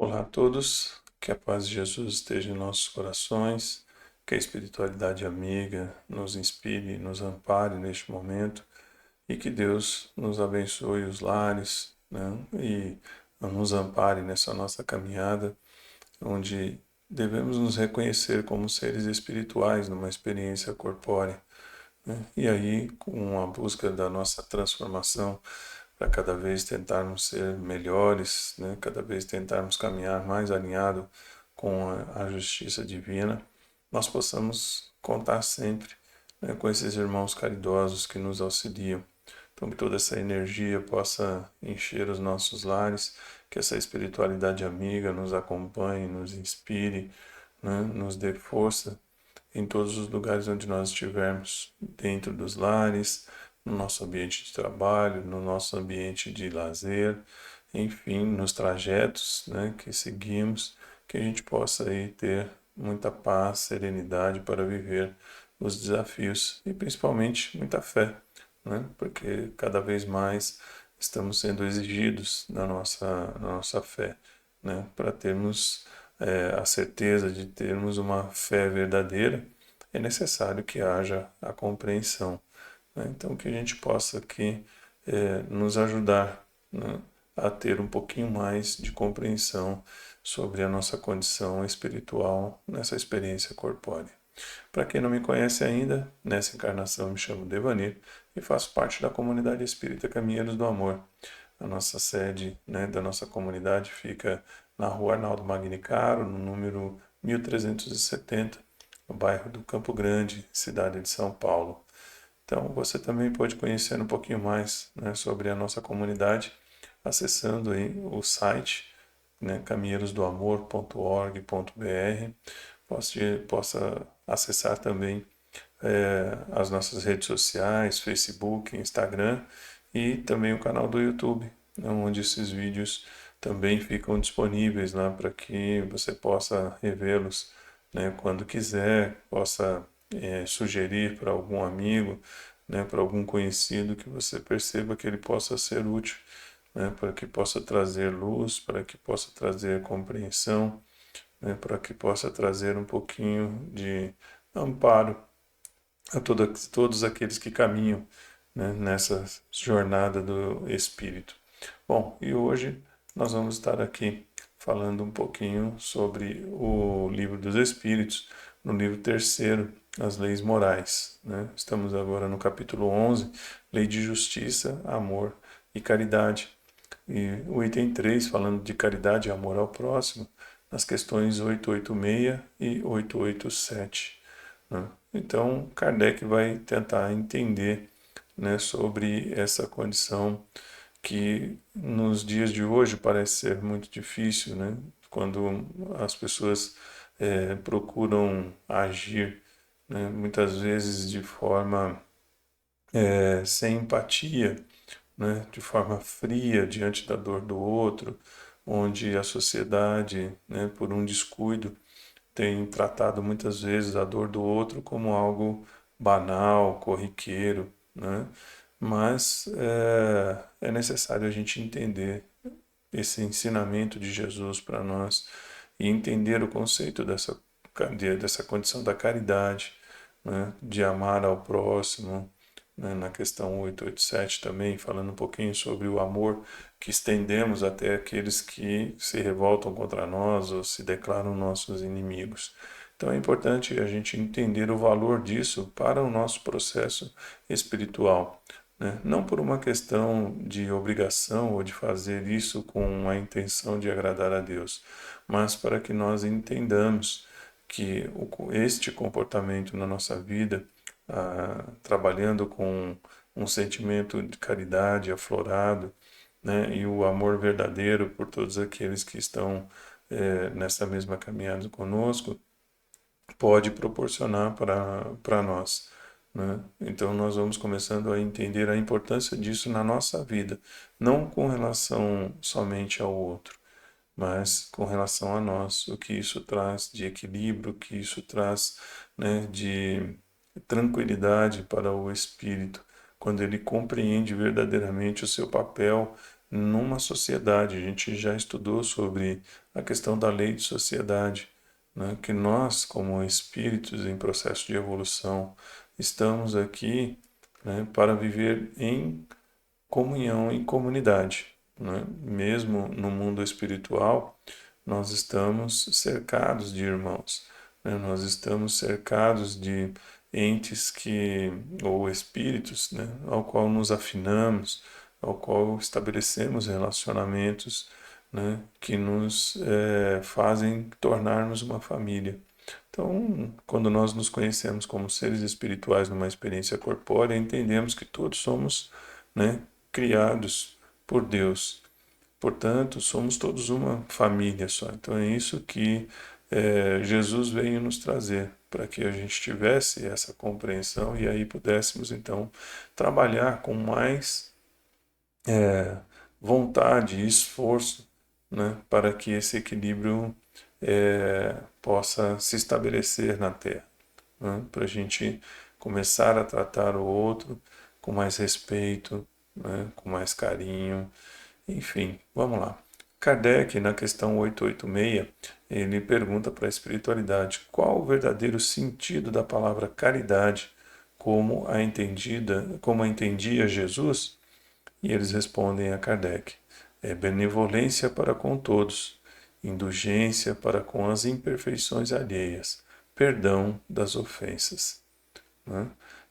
Olá a todos, que a paz de Jesus esteja em nossos corações, que a espiritualidade amiga nos inspire, nos ampare neste momento e que Deus nos abençoe os lares, né? E nos ampare nessa nossa caminhada, onde devemos nos reconhecer como seres espirituais numa experiência corpórea, né? E aí, com a busca da nossa transformação, para cada vez tentarmos ser melhores, né? Cada vez tentarmos caminhar mais alinhado com a justiça divina, nós possamos contar sempre, né, com esses irmãos caridosos que nos auxiliam. Então, que toda essa energia possa encher os nossos lares, que essa espiritualidade amiga nos acompanhe, nos inspire, né, nos dê força em todos os lugares onde nós estivermos, dentro dos lares, no nosso ambiente de trabalho, no nosso ambiente de lazer, enfim, nos trajetos, né, que seguimos, que a gente possa aí ter muita paz, serenidade para viver os desafios e principalmente muita fé, né, porque cada vez mais estamos sendo exigidos na nossa fé, né, para termos a certeza de termos uma fé verdadeira, é necessário que haja a compreensão, né? Então, que a gente possa aqui nos ajudar, né, a ter um pouquinho mais de compreensão sobre a nossa condição espiritual nessa experiência corpórea. Para quem não me conhece ainda, nessa encarnação eu me chamo Devanir e faço parte da comunidade espírita Caminheiros do Amor. A nossa sede, né, da nossa comunidade fica na rua Arnaldo Magnicaro, no número 1370, no bairro do Campo Grande, cidade de São Paulo. Então você também pode conhecer um pouquinho mais, né, sobre a nossa comunidade acessando aí o site, né, caminheirosdoamor.org.br. Possa acessar também as nossas redes sociais, Facebook, Instagram e também o canal do YouTube, né, onde esses vídeos também ficam disponíveis lá para que você possa revê-los, né, quando quiser, possa sugerir para algum amigo, né, para algum conhecido que você perceba que ele possa ser útil, né, para que possa trazer luz, para que possa trazer compreensão, né, para que possa trazer um pouquinho de amparo a todos aqueles que caminham, né, nessa jornada do Espírito. Bom, e hoje nós vamos estar aqui falando um pouquinho sobre o Livro dos Espíritos, no livro terceiro, as leis morais, né? Estamos agora no capítulo 11, Lei de Justiça, Amor e Caridade. E o item 3, falando de caridade e amor ao próximo, nas questões 886 e 887. Né? Então, Kardec vai tentar entender, né, sobre essa condição que nos dias de hoje parece ser muito difícil, né? Quando as pessoas procuram agir, né, muitas vezes de forma sem empatia, né, de forma fria diante da dor do outro, onde a sociedade, né, por um descuido, tem tratado muitas vezes a dor do outro como algo banal, corriqueiro, né? Mas é necessário a gente entender esse ensinamento de Jesus para nós e entender o conceito dessa condição da caridade, né? De amar ao próximo, né? Na questão 887 também, falando um pouquinho sobre o amor que estendemos até aqueles que se revoltam contra nós ou se declaram nossos inimigos. Então é importante a gente entender o valor disso para o nosso processo espiritual, né? Não por uma questão de obrigação ou de fazer isso com a intenção de agradar a Deus, mas para que nós entendamos que este comportamento na nossa vida, trabalhando com um sentimento de caridade aflorado, né, e o amor verdadeiro por todos aqueles que estão nessa mesma caminhada conosco, pode proporcionar para nós, né? Então nós vamos começando a entender a importância disso na nossa vida, não com relação somente ao outro, mas com relação a nós, o que isso traz de equilíbrio, o que isso traz, né, de tranquilidade para o espírito, quando ele compreende verdadeiramente o seu papel, numa sociedade. A gente já estudou sobre a questão da lei de sociedade, né? Que nós, como espíritos em processo de evolução, estamos aqui, né, para viver em comunhão, em comunidade, né? Mesmo no mundo espiritual, nós estamos cercados de irmãos, né? Nós estamos cercados de entes ou espíritos, né? Ao qual nos afinamos, ao qual estabelecemos relacionamentos, né? Que nos fazem tornarmos uma família. Então, quando nós nos conhecemos como seres espirituais numa experiência corpórea, entendemos que todos somos, né, criados por Deus. Portanto, somos todos uma família só. Então, é isso que Jesus veio nos trazer, para que a gente tivesse essa compreensão e aí pudéssemos, então, trabalhar com mais vontade e esforço, né, para que esse equilíbrio possa se estabelecer na Terra, né, para a gente começar a tratar o outro com mais respeito, né, com mais carinho, enfim, vamos lá. Kardec, na questão 886, ele pergunta para a espiritualidade qual o verdadeiro sentido da palavra caridade, como a entendia Jesus, e eles respondem a Kardec: é benevolência para com todos, indulgência para com as imperfeições alheias, perdão das ofensas. Né?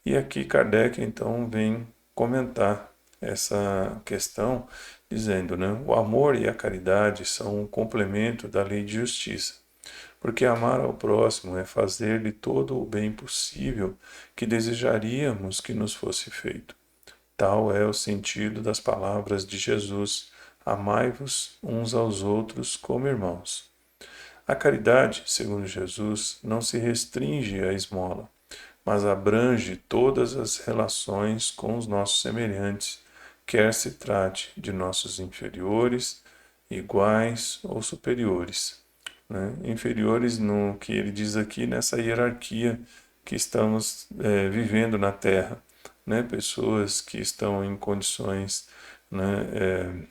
E aqui Kardec então vem comentar essa questão, dizendo, né, o amor e a caridade são um complemento da lei de justiça, porque amar ao próximo é fazer-lhe todo o bem possível que desejaríamos que nos fosse feito. Tal é o sentido das palavras de Jesus: amai-vos uns aos outros como irmãos. A caridade, segundo Jesus, não se restringe à esmola, mas abrange todas as relações com os nossos semelhantes, quer se trate de nossos inferiores, iguais ou superiores. Né? Inferiores no que ele diz aqui nessa hierarquia que estamos vivendo na Terra, né? Pessoas que estão em condições, né,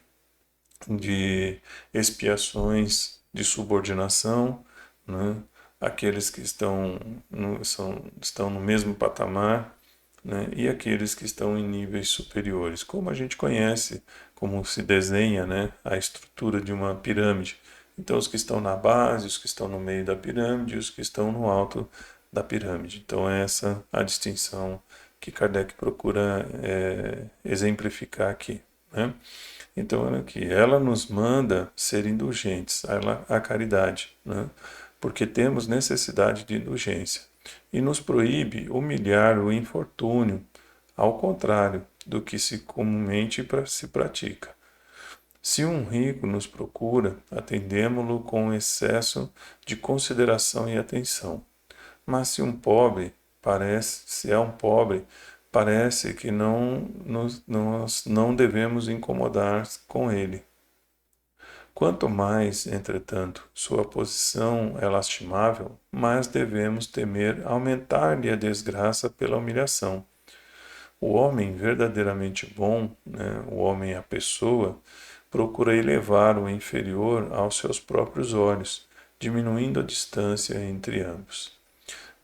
de expiações de subordinação, né? Aqueles que estão no mesmo patamar, né? E aqueles que estão em níveis superiores, como a gente conhece, como se desenha, né, a estrutura de uma pirâmide. Então, os que estão na base, os que estão no meio da pirâmide, os que estão no alto da pirâmide. Então, é essa a distinção que Kardec procura exemplificar aqui, né? Então, olha aqui, ela nos manda ser indulgentes, a caridade, né? Porque temos necessidade de indulgência, e nos proíbe humilhar o infortúnio, ao contrário do que se comumente se pratica. Se um rico nos procura, atendemo-lo com excesso de consideração e atenção. Mas se é um pobre, parece que nós não devemos incomodar com ele. Quanto mais, entretanto, sua posição é lastimável, mais devemos temer aumentar-lhe a desgraça pela humilhação. O homem verdadeiramente bom, né, o homem, a pessoa, procura elevar o inferior aos seus próprios olhos, diminuindo a distância entre ambos.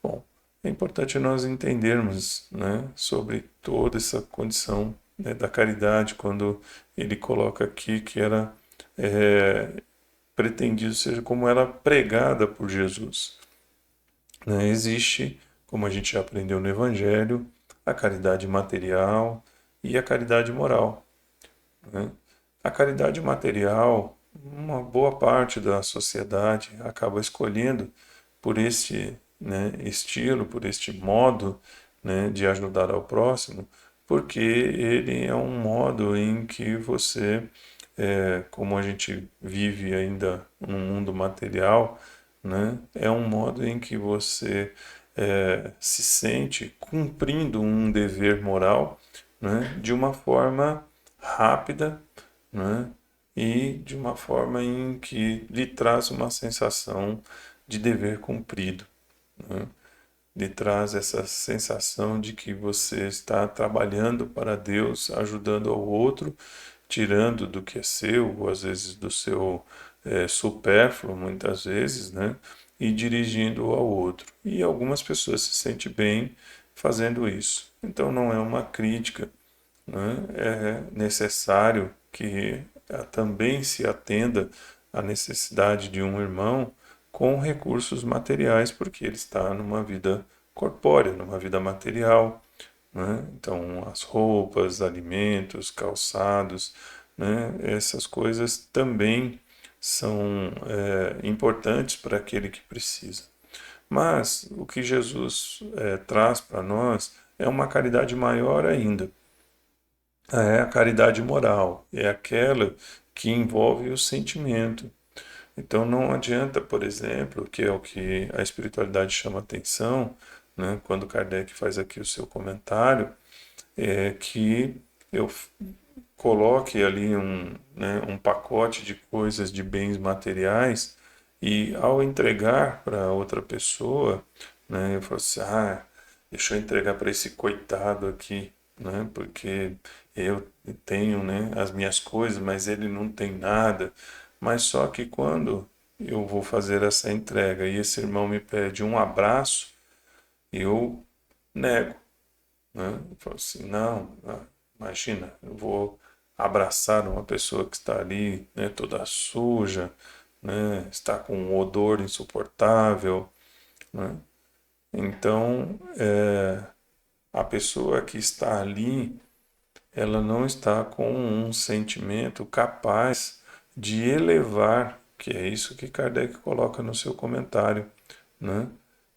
Bom, é importante nós entendermos, né, sobre toda essa condição, né, da caridade, quando ele coloca aqui que era pretendido ser como ela pregada por Jesus. Né? Existe, como a gente já aprendeu no Evangelho, a caridade material e a caridade moral. Né? A caridade material, uma boa parte da sociedade acaba escolhendo por este, né, estilo, por este modo, né, de ajudar ao próximo, porque ele é um modo em que você, como a gente vive ainda num mundo material, né, é um modo em que você se sente cumprindo um dever moral, né, de uma forma rápida, né, e de uma forma em que lhe traz uma sensação de dever cumprido, né? Lhe traz essa sensação de que você está trabalhando para Deus, ajudando ao outro tirando do que é seu, ou às vezes do seu supérfluo, muitas vezes, né? E dirigindo ao outro. E algumas pessoas se sentem bem fazendo isso. Então não é uma crítica, né? É necessário que também se atenda à necessidade de um irmão com recursos materiais, porque ele está numa vida corpórea, numa vida material, né? Então, as roupas, alimentos, calçados, né? Essas coisas também são importantes para aquele que precisa. Mas o que Jesus traz para nós é uma caridade maior ainda. É a caridade moral, é aquela que envolve o sentimento. Então não adianta, por exemplo, que é o que a espiritualidade chama atenção, né, quando Kardec faz aqui o seu comentário, é que eu coloque ali um pacote de coisas, de bens materiais, e ao entregar para outra pessoa, né, eu falo assim, deixa eu entregar para esse coitado aqui, né, porque eu tenho, né, as minhas coisas, mas ele não tem nada. Mas só que quando eu vou fazer essa entrega e esse irmão me pede um abraço, eu nego, né? Eu falo assim, não, imagina, eu vou abraçar uma pessoa que está ali, né, toda suja, né, está com um odor insuportável, né? Então, a pessoa que está ali, ela não está com um sentimento capaz de elevar, que é isso que Kardec coloca no seu comentário, né?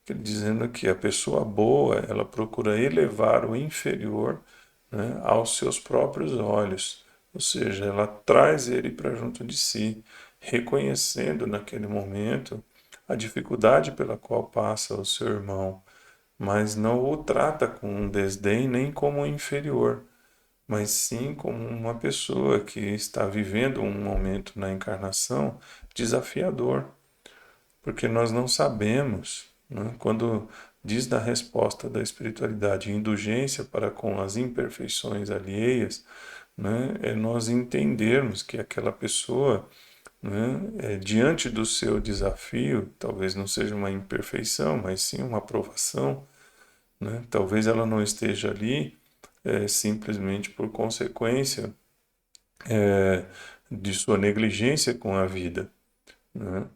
Dizendo que a pessoa boa, ela procura elevar o inferior, né, aos seus próprios olhos, ou seja, ela traz ele para junto de si, reconhecendo naquele momento a dificuldade pela qual passa o seu irmão, mas não o trata com um desdém nem como um inferior, mas sim como uma pessoa que está vivendo um momento na encarnação desafiador, porque nós não sabemos, né? Quando diz da resposta da espiritualidade indulgência para com as imperfeições alheias, né? É nós entendermos que aquela pessoa, né, diante do seu desafio, talvez não seja uma imperfeição, mas sim uma provação, né? Talvez ela não esteja ali simplesmente por consequência de sua negligência com a vida, né?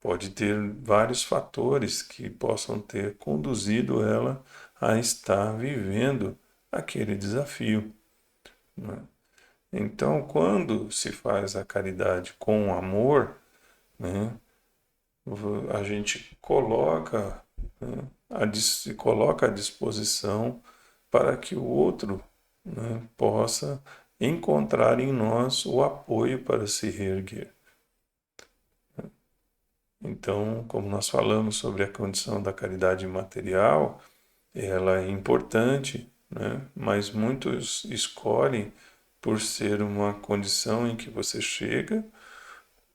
Pode ter vários fatores que possam ter conduzido ela a estar vivendo aquele desafio, né? Então, quando se faz a caridade com amor, né, a gente coloca, né, se coloca à disposição para que o outro, né, possa encontrar em nós o apoio para se reerguer. Então, como nós falamos sobre a condição da caridade material, ela é importante, né? Mas muitos escolhem por ser uma condição em que você chega,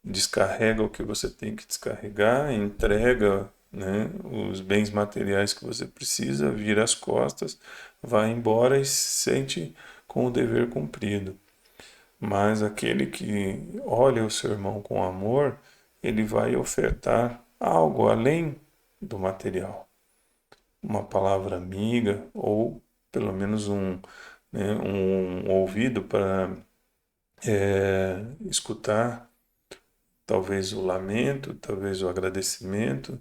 descarrega o que você tem que descarregar, entrega, né, os bens materiais que você precisa, vira as costas, vai embora e se sente com o dever cumprido. Mas aquele que olha o seu irmão com amor, ele vai ofertar algo além do material. Uma palavra amiga ou pelo menos um ouvido para escutar, talvez o lamento, talvez o agradecimento,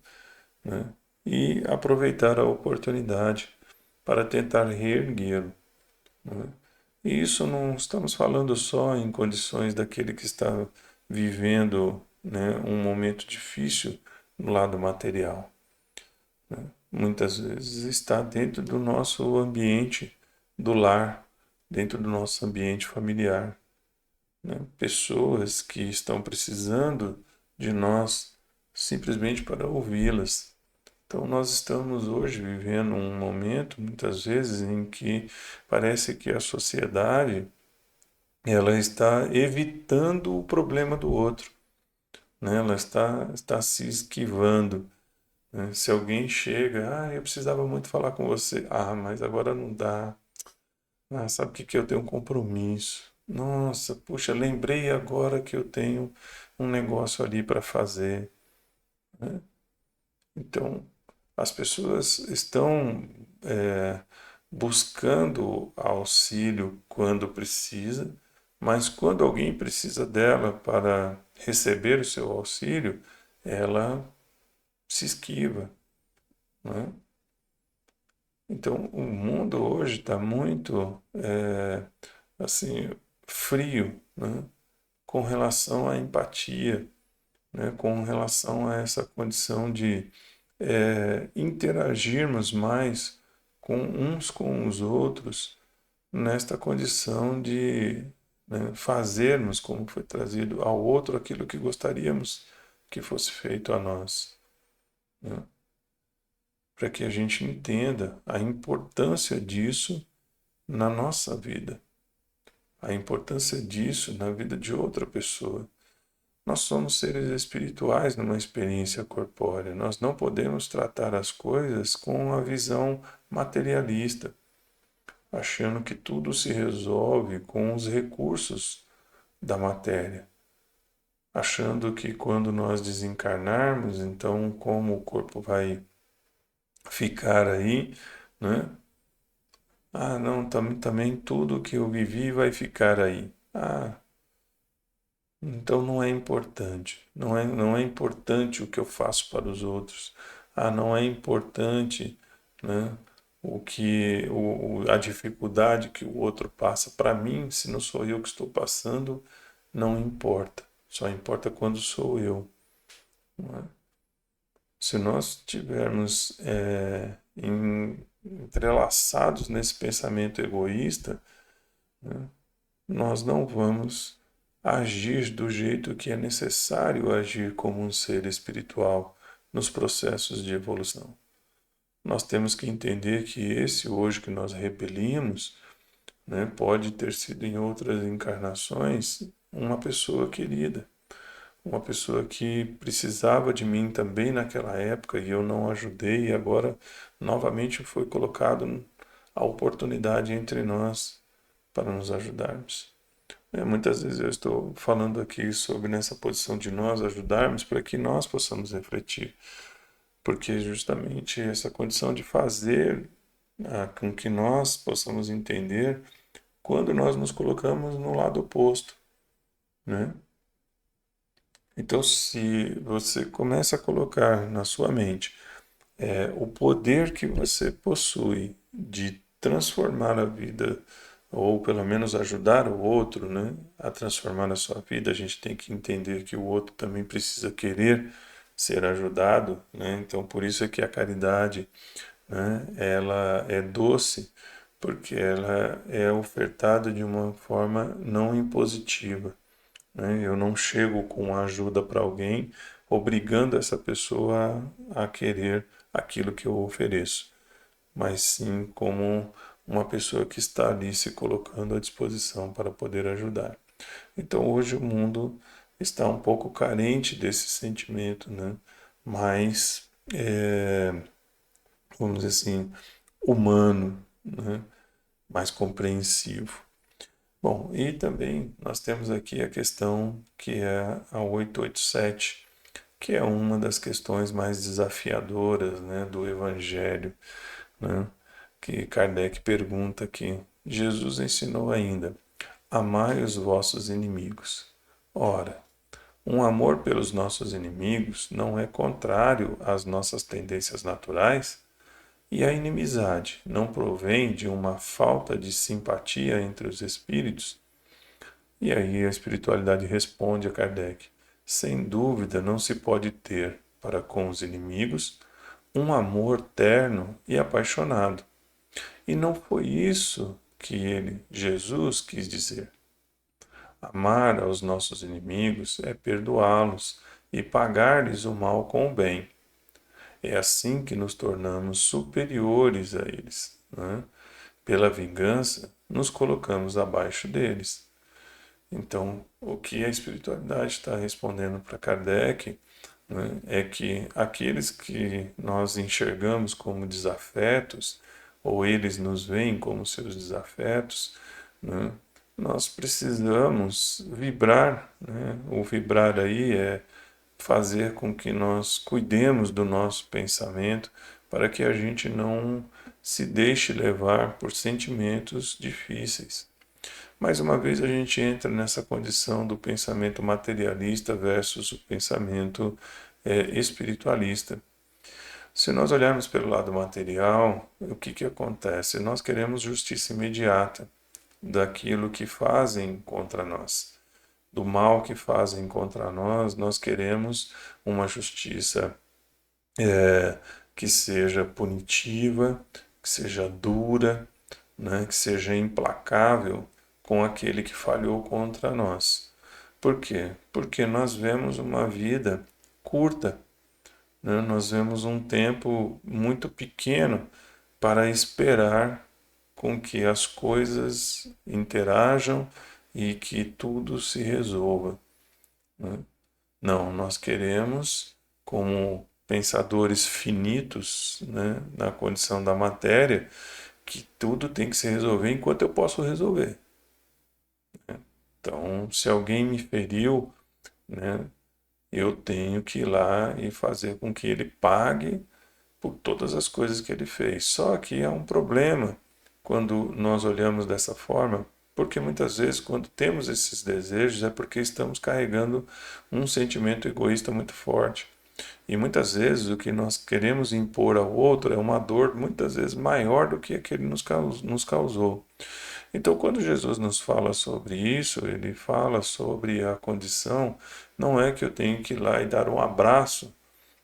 né? E aproveitar a oportunidade para tentar reerguê-lo, né? E isso não estamos falando só em condições daquele que está vivendo, né, um momento difícil no lado material, né? Muitas vezes está dentro do nosso ambiente do lar, dentro do nosso ambiente familiar, né? Pessoas que estão precisando de nós simplesmente para ouvi-las. Então, nós estamos hoje vivendo um momento, muitas vezes, em que parece que a sociedade ela está evitando o problema do outro, né? Ela está se esquivando, né? Se alguém chega, eu precisava muito falar com você, mas agora não dá, sabe o que que eu tenho um compromisso, Nossa, puxa, lembrei agora que eu tenho um negócio ali para fazer, né? Então, as pessoas estão buscando auxílio quando precisa, mas quando alguém precisa dela para receber o seu auxílio, ela se esquiva, né? Então, o mundo hoje está muito assim frio, né? Com relação à empatia, né? Com relação a essa condição de interagirmos mais com uns com os outros nesta condição de, né, fazermos, como foi trazido ao outro, aquilo que gostaríamos que fosse feito a nós, né? Para que a gente entenda a importância disso na nossa vida, a importância disso na vida de outra pessoa. Nós somos seres espirituais numa experiência corpórea. Nós não podemos tratar as coisas com a visão materialista, achando que tudo se resolve com os recursos da matéria, achando que quando nós desencarnarmos, então como o corpo vai ficar aí, né? Ah, não, também tudo que eu vivi vai ficar aí. Ah, então não é importante. Não é importante o que eu faço para os outros. Ah, não é importante, né, a dificuldade que o outro passa. Para mim, se não sou eu que estou passando, não importa. Só importa quando sou eu, né? Se nós estivermos entrelaçados nesse pensamento egoísta, né, nós não vamos agir do jeito que é necessário agir como um ser espiritual nos processos de evolução. Nós temos que entender que esse hoje que nós repelimos, né, pode ter sido em outras encarnações uma pessoa querida, uma pessoa que precisava de mim também naquela época e eu não ajudei, e agora novamente foi colocado a oportunidade entre nós para nos ajudarmos. Muitas vezes eu estou falando aqui sobre nessa posição de nós ajudarmos para que nós possamos refletir, porque justamente essa condição de fazer com que nós possamos entender quando nós nos colocamos no lado oposto, né? Então, se você começa a colocar na sua mente o poder que você possui de transformar a vida, ou pelo menos ajudar o outro, né, a transformar a sua vida, a gente tem que entender que o outro também precisa querer ser ajudado, né? Então, por isso é que a caridade, né, ela é doce, porque ela é ofertada de uma forma não impositiva, né? Eu não chego com ajuda para alguém obrigando essa pessoa a querer aquilo que eu ofereço, mas sim como uma pessoa que está ali se colocando à disposição para poder ajudar. Então hoje o mundo está um pouco carente desse sentimento, né? Mais, vamos dizer assim, humano, né? Mais compreensivo. Bom, e também nós temos aqui a questão que é a 887, que é uma das questões mais desafiadoras, né, do Evangelho, né, que Kardec pergunta aqui. Jesus ensinou ainda: amai os vossos inimigos. Ora, um amor pelos nossos inimigos não é contrário às nossas tendências naturais? E a inimizade não provém de uma falta de simpatia entre os espíritos? E aí a espiritualidade responde a Kardec: sem dúvida não se pode ter para com os inimigos um amor terno e apaixonado. E não foi isso que ele, Jesus, quis dizer. Amar aos nossos inimigos é perdoá-los e pagar-lhes o mal com o bem. É assim que nos tornamos superiores a eles, né? Pela vingança, nos colocamos abaixo deles. Então, o que a espiritualidade está respondendo para Kardec, né, é que aqueles que nós enxergamos como desafetos, ou eles nos veem como seus desafetos, né, nós precisamos vibrar, né? O vibrar aí é fazer com que nós cuidemos do nosso pensamento para que a gente não se deixe levar por sentimentos difíceis. Mais uma vez a gente entra nessa condição do pensamento materialista versus o pensamento espiritualista. Se nós olharmos pelo lado material, o que acontece? Nós queremos justiça imediata daquilo que fazem contra nós, do mal que fazem contra nós, nós queremos uma justiça que seja punitiva, que seja dura, né, que seja implacável com aquele que falhou contra nós. Por quê? Porque nós vemos uma vida curta, né? Nós vemos um tempo muito pequeno para esperar com que as coisas interajam e que tudo se resolva, né? Não, nós queremos, como pensadores finitos, né, na condição da matéria, que tudo tem que se resolver enquanto eu posso resolver. Então, se alguém me feriu, né, eu tenho que ir lá e fazer com que ele pague por todas as coisas que ele fez. Só que há um problema quando nós olhamos dessa forma, porque muitas vezes, quando temos esses desejos, é porque estamos carregando um sentimento egoísta muito forte. E muitas vezes o que nós queremos impor ao outro é uma dor muitas vezes maior do que a que ele nos causou. Então, quando Jesus nos fala sobre isso, ele fala sobre a condição, não é que eu tenho que ir lá e dar um abraço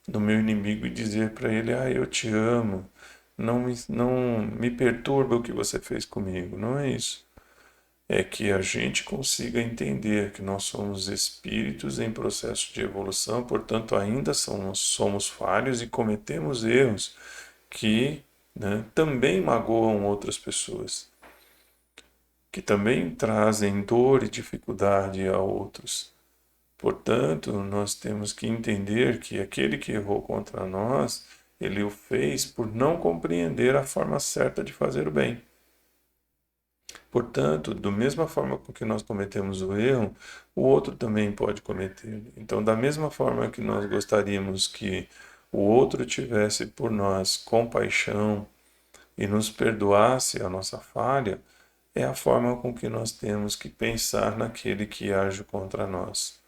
no meu inimigo e dizer para ele: ah, eu te amo, não me perturba o que você fez comigo. Não é isso. É que a gente consiga entender que nós somos espíritos em processo de evolução, portanto, ainda somos falhos e cometemos erros que, né, também magoam outras pessoas, que também trazem dor e dificuldade a outros. Portanto, nós temos que entender que aquele que errou contra nós, ele o fez por não compreender a forma certa de fazer o bem. Portanto, da mesma forma com que nós cometemos o erro, o outro também pode cometer. Então, da mesma forma que nós gostaríamos que o outro tivesse por nós compaixão e nos perdoasse a nossa falha, é a forma com que nós temos que pensar naquele que age contra nós.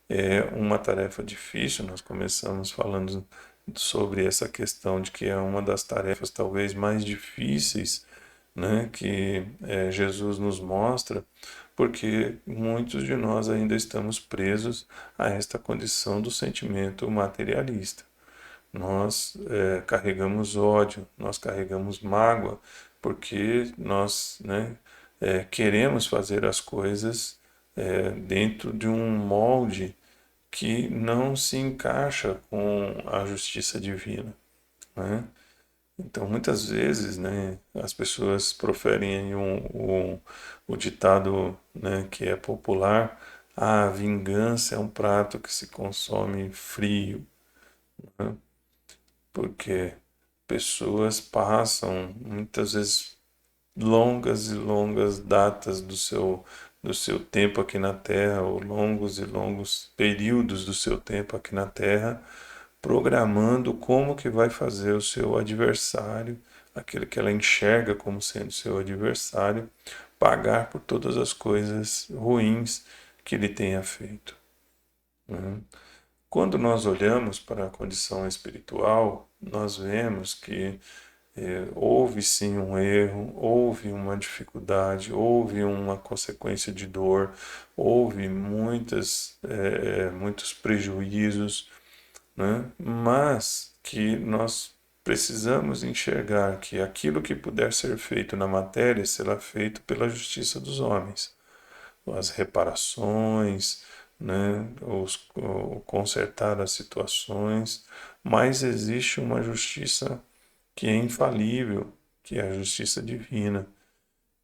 É uma tarefa difícil, nós começamos falando sobre essa questão de que é uma das tarefas talvez mais difíceis, né, que Jesus nos mostra, porque muitos de nós ainda estamos presos a esta condição do sentimento materialista. Nós carregamos ódio, nós carregamos mágoa, porque nós, né, queremos fazer as coisas dentro de um molde que não se encaixa com a justiça divina, né? Então, muitas vezes, né, as pessoas proferem o ditado, né, que é popular: a vingança é um prato que se consome frio, né? Porque pessoas passam muitas vezes longas e longas datas do seu tempo aqui na Terra, ou longos e longos períodos do seu tempo aqui na Terra, programando como que vai fazer o seu adversário, aquele que ela enxerga como sendo seu adversário, pagar por todas as coisas ruins que ele tenha feito, né? Quando nós olhamos para a condição espiritual, nós vemos que houve sim um erro, houve uma dificuldade, houve uma consequência de dor, houve muitos prejuízos, né? Mas que nós precisamos enxergar que aquilo que puder ser feito na matéria será feito pela justiça dos homens. As reparações, né? O consertar as situações, mas existe uma justiça que é infalível, que é a justiça divina,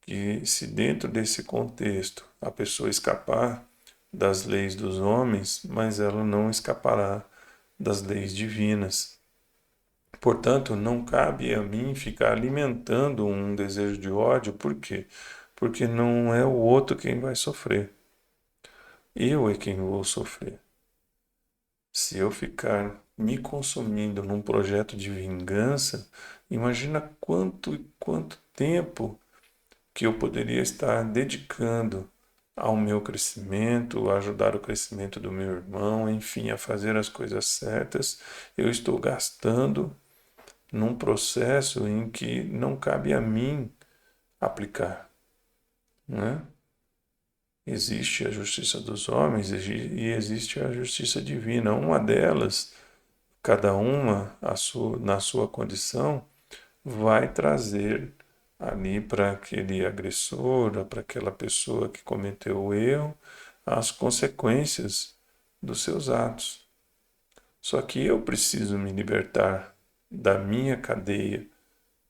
que se dentro desse contexto a pessoa escapar das leis dos homens, mas ela não escapará das leis divinas. Portanto, não cabe a mim ficar alimentando um desejo de ódio, por quê? porque não é o outro quem vai sofrer. Eu é quem vou sofrer. Se eu ficar me consumindo num projeto de vingança, imagina quanto tempo que eu poderia estar dedicando ao meu crescimento, a ajudar o crescimento do meu irmão, enfim, a fazer as coisas certas. Eu estou gastando num processo em que não cabe a mim aplicar, né? Existe a justiça dos homens e existe a justiça divina. Uma delas, cada uma na sua condição, vai trazer ali para aquele agressor, para aquela pessoa que cometeu o erro, as consequências dos seus atos. Só que eu preciso me libertar da minha cadeia,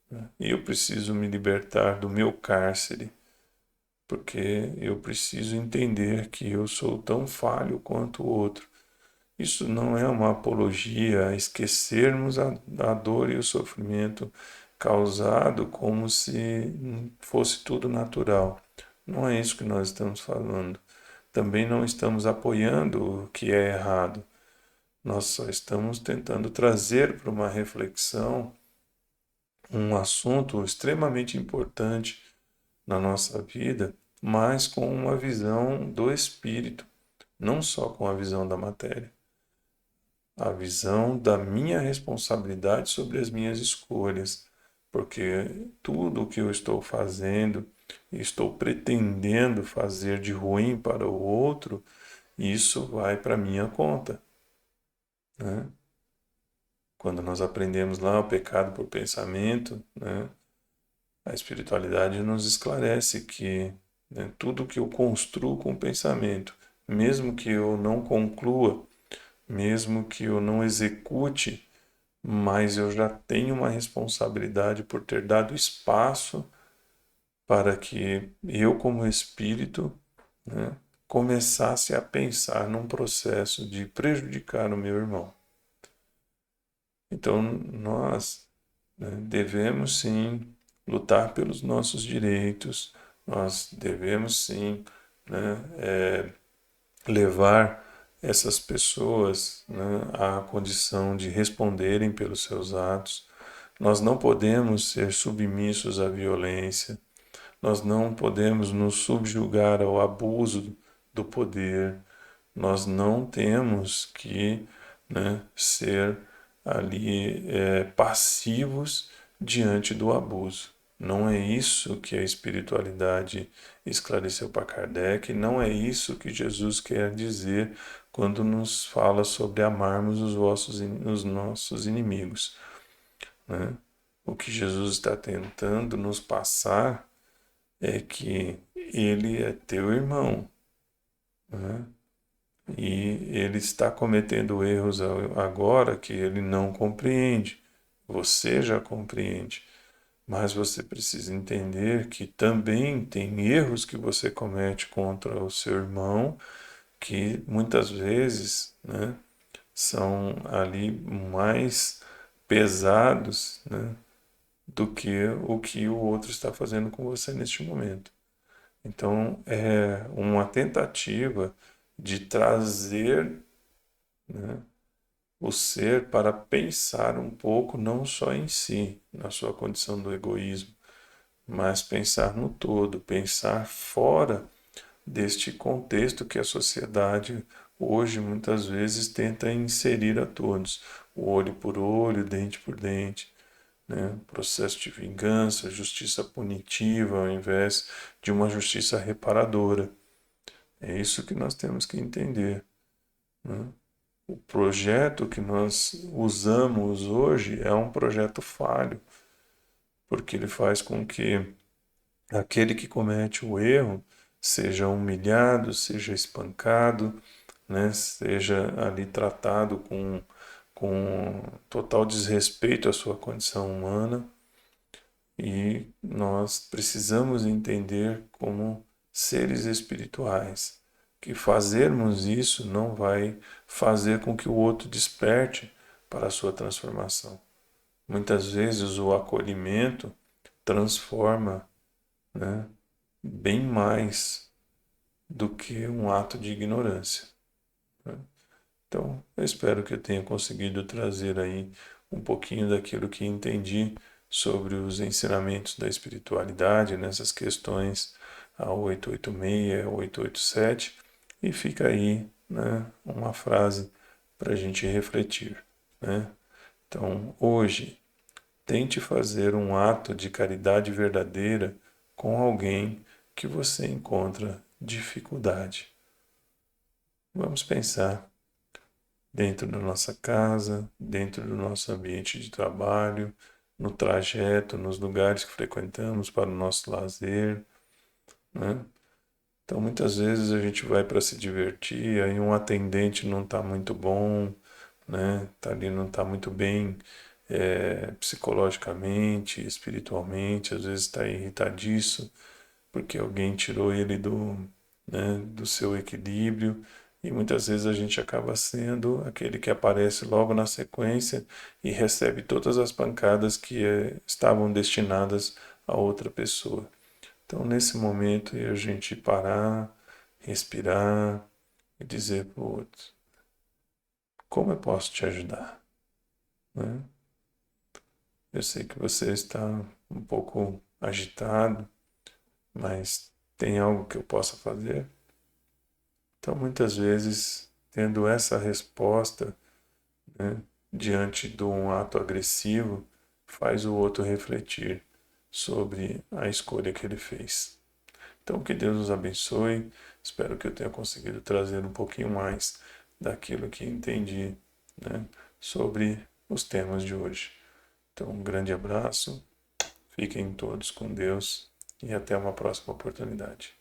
né? Eu preciso me libertar do meu cárcere, porque eu preciso entender que eu sou tão falho quanto o outro. Isso não é uma apologia a esquecermos a dor e o sofrimento causado como se fosse tudo natural. Não é isso que nós estamos falando. Também não estamos apoiando o que é errado. Nós só estamos tentando trazer para uma reflexão um assunto extremamente importante na nossa vida, mas com uma visão do espírito, não só com a visão da matéria. A visão da minha responsabilidade sobre as minhas escolhas, porque tudo o que eu estou fazendo e estou pretendendo fazer de ruim para o outro, isso vai para minha conta, né? Quando nós aprendemos lá o pecado por pensamento, né, a espiritualidade nos esclarece que, né, tudo que eu construo com o pensamento, mesmo que eu não conclua, mesmo que eu não execute, mas eu já tenho uma responsabilidade por ter dado espaço para que eu, como espírito, né, começasse a pensar num processo de prejudicar o meu irmão. Então, nós, né, devemos sim lutar pelos nossos direitos, nós devemos sim, né, levar essas pessoas, né, à condição de responderem pelos seus atos. Nós não podemos ser submissos à violência, nós não podemos nos subjugar ao abuso do poder, nós não temos que, né, ser ali passivos diante do abuso. Não é isso que a espiritualidade esclareceu para Kardec, não é isso que Jesus quer dizer quando nos fala sobre amarmos os nossos inimigos, né? O que Jesus está tentando nos passar é que ele é teu irmão, né? E ele está cometendo erros agora que ele não compreende. Você já compreende, mas você precisa entender que também tem erros que você comete contra o seu irmão, que muitas vezes, né, são ali mais pesados, né, do que o outro está fazendo com você neste momento. Então, é uma tentativa de trazer, né, o ser para pensar um pouco não só em si, na sua condição do egoísmo, mas pensar no todo, pensar fora deste contexto que a sociedade hoje muitas vezes tenta inserir a todos, o olho por olho, dente por dente, né? Processo de vingança, justiça punitiva ao invés de uma justiça reparadora. É isso que nós temos que entender, né? O projeto que nós usamos hoje é um projeto falho, porque ele faz com que aquele que comete o erro seja humilhado, seja espancado, né? Seja ali tratado com total desrespeito à sua condição humana. E nós precisamos entender como seres espirituais que fazermos isso não vai fazer com que o outro desperte para a sua transformação. Muitas vezes o acolhimento transforma, né, bem mais do que um ato de ignorância, né? Então, eu espero que eu tenha conseguido trazer aí um pouquinho daquilo que entendi sobre os ensinamentos da espiritualidade nessas questões a 886, 887, e fica aí, né, uma frase para a gente refletir, né? Então, hoje, tente fazer um ato de caridade verdadeira com alguém que você encontra dificuldade. Vamos pensar dentro da nossa casa, dentro do nosso ambiente de trabalho, no trajeto, nos lugares que frequentamos para o nosso lazer, né? Então, muitas vezes a gente vai para se divertir, aí um atendente não está muito bom, né? Tá ali, não está muito bem psicologicamente, espiritualmente, às vezes está irritadiço porque alguém tirou ele do seu equilíbrio, e muitas vezes a gente acaba sendo aquele que aparece logo na sequência e recebe todas as pancadas que estavam destinadas a outra pessoa. Então, nesse momento, é a gente parar, respirar e dizer para o outro: como eu posso te ajudar? Né? Eu sei que você está um pouco agitado, mas tem algo que eu possa fazer? Então, muitas vezes, tendo essa resposta, né, diante de um ato agressivo, faz o outro refletir sobre a escolha que ele fez. Então, que Deus nos abençoe. Espero que eu tenha conseguido trazer um pouquinho mais daquilo que entendi, né, sobre os temas de hoje. Então, um grande abraço, fiquem todos com Deus e até uma próxima oportunidade.